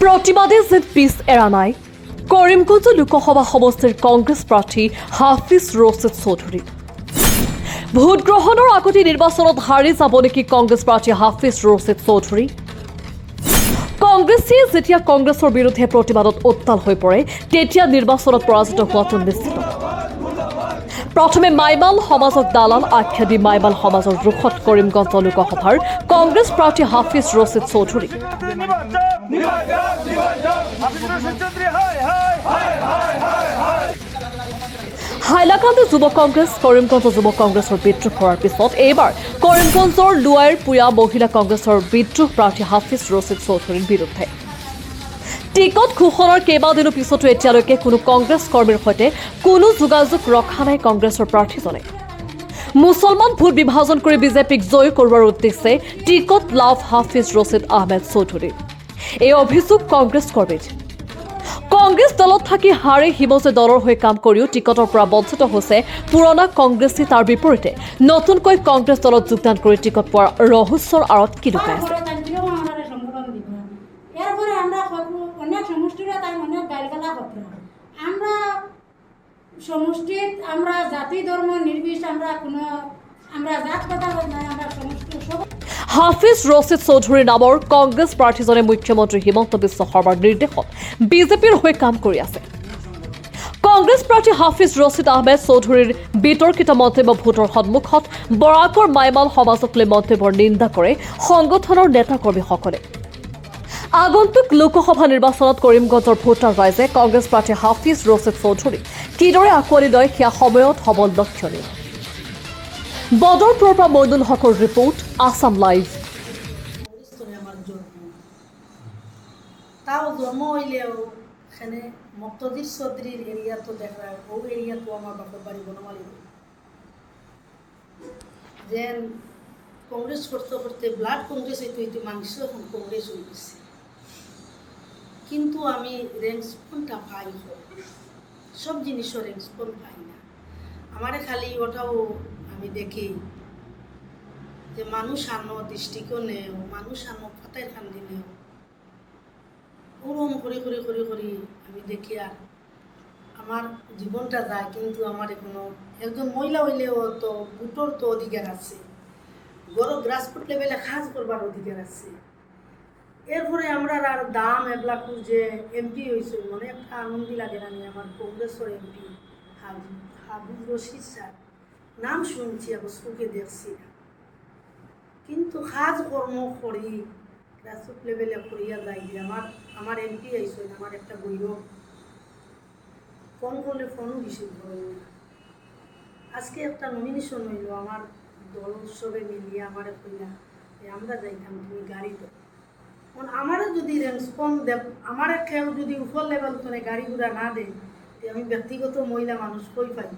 প্ৰতিবাদে যেন পিছ এৰা নাই কৰিমগঞ্জ লোকসভা সমষ্টিৰ কংগ্ৰেছ প্ৰাৰ্থী হাফিজ ৰছিদ চৌধুৰী। ভোটগ্ৰহণৰ আগতে নিৰ্বাচনত হাৰি যাব নেকি কংগ্ৰেছ প্ৰাৰ্থী হাফিজ ৰছিদ চৌধুৰী? কংগ্ৰেছে যেতিয়া কংগ্ৰেছৰ বিৰুদ্ধে প্ৰতিবাদত উত্তাল হৈ পৰে তেতিয়া নিৰ্বাচনত পৰাজিত হোৱাটো নিশ্চিত। প্ৰথমে মাইমাল সমাজক দালাল আখ্যা দি মাইমাল সমাজৰ ৰুখত কৰিমগঞ্জ লোকসভাৰ কংগ্ৰেছ প্ৰাৰ্থী হাফিজ ৰছিদ চৌধুৰী। হাইলাকান্দি যুৱ কংগ্ৰেছ কৰিমগঞ্জ যুৱ কংগ্ৰেছৰ বিদ্ৰোহ কৰাৰ পিছত এইবাৰ কৰিমগঞ্জৰ লুৱাইৰ পুয়া মহিলা কংগ্ৰেছৰ বিদ্ৰোহ প্ৰাৰ্থী হাফিজ ৰছিদ চৌধুৰীৰ বিৰুদ্ধে। টিকট ঘোষণাৰ কেইবাদিনো পিছতো এতিয়ালৈকে কোনো কংগ্ৰেছ কৰ্মীৰ সৈতে কোনো যোগাযোগ ৰখা নাই কংগ্ৰেছৰ প্ৰাৰ্থীজনে। মুছলমান ভোট বিভাজন কৰি বিজেপিক জয় কৰোৱাৰ উদ্দেশ্যে টিকট লাভ হাফিজ ৰছিদ আহমেদ চৌধুৰীৰ। এই অভিযোগ কংগ্ৰেছ কৰ্মীৰ। কংগ্ৰেছ দলত থাকি হাৰে হিমজে দলৰ হৈ কাম কৰিও টিকটৰ পৰা বঞ্চিত হৈছে পুৰণা কংগ্ৰেছী। তাৰ বিপৰীতে নতুনকৈ কংগ্ৰেছ দলত যোগদান কৰি টিকট পোৱাৰ ৰহস্যৰ আঁৰত কি লুকাই আছে? সমষ্টিত আমৰা জাতি ধৰ্ম নিৰ্বিশেষে আমৰা জাত কথা নাই, আমৰা সমষ্টি সব। হাফিজ ৰছিদ চৌধুৰীৰ নামৰ কংগ্ৰেছ প্ৰাৰ্থীজনে মুখ্যমন্ত্ৰী হিমন্ত বিশ্ব শৰ্মাৰ নিৰ্দেশত বিজেপিৰ হৈ কাম কৰি আছে। কংগ্ৰেছ প্ৰাৰ্থী হাফিজ ৰছিদ আহমেদ চৌধুৰীৰ বিতৰ্কিত মন্তব্য ভোটৰ সন্মুখত বৰাকৰ মাইমাল সমাজক লৈ মন্তব্যৰ নিন্দা কৰে সংগঠনৰ নেতাকৰ্মীসকলে। আগন্তুক লোকসভা নিৰ্বাচনত কৰিমগঞ্জৰ ভোটাৰ ৰাইজে কংগ্ৰেছ প্ৰাৰ্থী হাফিজ ৰছিদ চৌধুৰীক কিদৰে আঁকোৱালি লয় সেয়া সময়ত হ'ব লক্ষণীয়। বদৰপুৰৰ পৰা মইনুল হকৰ ৰিপৰ্ট, আসাম লাইভ। তাও জন্ম হইলেও এখানে মুক্তদির চৌধুরীর এরিয়া তো দেখা ও এরিয়া তো আমার বাপের বাড়ি বনমালী যেন কংগ্রেস করতে করতে ব্লাড কংগ্রেস হইতে হইতে মানুষ এখন কংগ্রেস হয়ে গেছে, কিন্তু আমি রেসপন্সটা পাই সব জিনিসও রেসপন্স পাই না। আমারে খালি ওটাও আমি দেখি যে মানুষ আনো দৃষ্টিকোণেও মানুষ আনো ফাতায় খান্দি নেও ওরম করে করে করে করে আমি দেখি আর আমার জীবনটা যায়। কিন্তু আমার এখনো একজন মহিলা হইলেও তো ভোটর তো অধিকার আছে, বড় গ্রাসরুট লেভেলে কাজ করবার অধিকার আছে। এরপরে আমরা আর দাম এবলা যে এমপি হয়েছে মনে একটা আনন্দি লাগে না। আমার কংগ্রেসের এমপি হাফিজ রশিদ স্যার নাম শুনছি চোখে দেখছি না, কিন্তু কাজ কর্ম করি গ্রাসরুট লেভেলে করিয়া যাই। আমার এমপি আইসেন, আমার একটা গৌরব। ফোন করলে ফোনও রিসিভ করেন না। আজকে একটা নমিনেশন হইল আমার দল উৎসবে মিলিয়ে আমার কইলা আমরা যাইতাম তুমি গাড়ি তো আমারও যদি রেসপন্স দেব আমার কেউ যদি উপর লেভেল গাড়ি ঘোড়া না দেয় আমি ব্যক্তিগত মহিলা মানুষ কই পাই।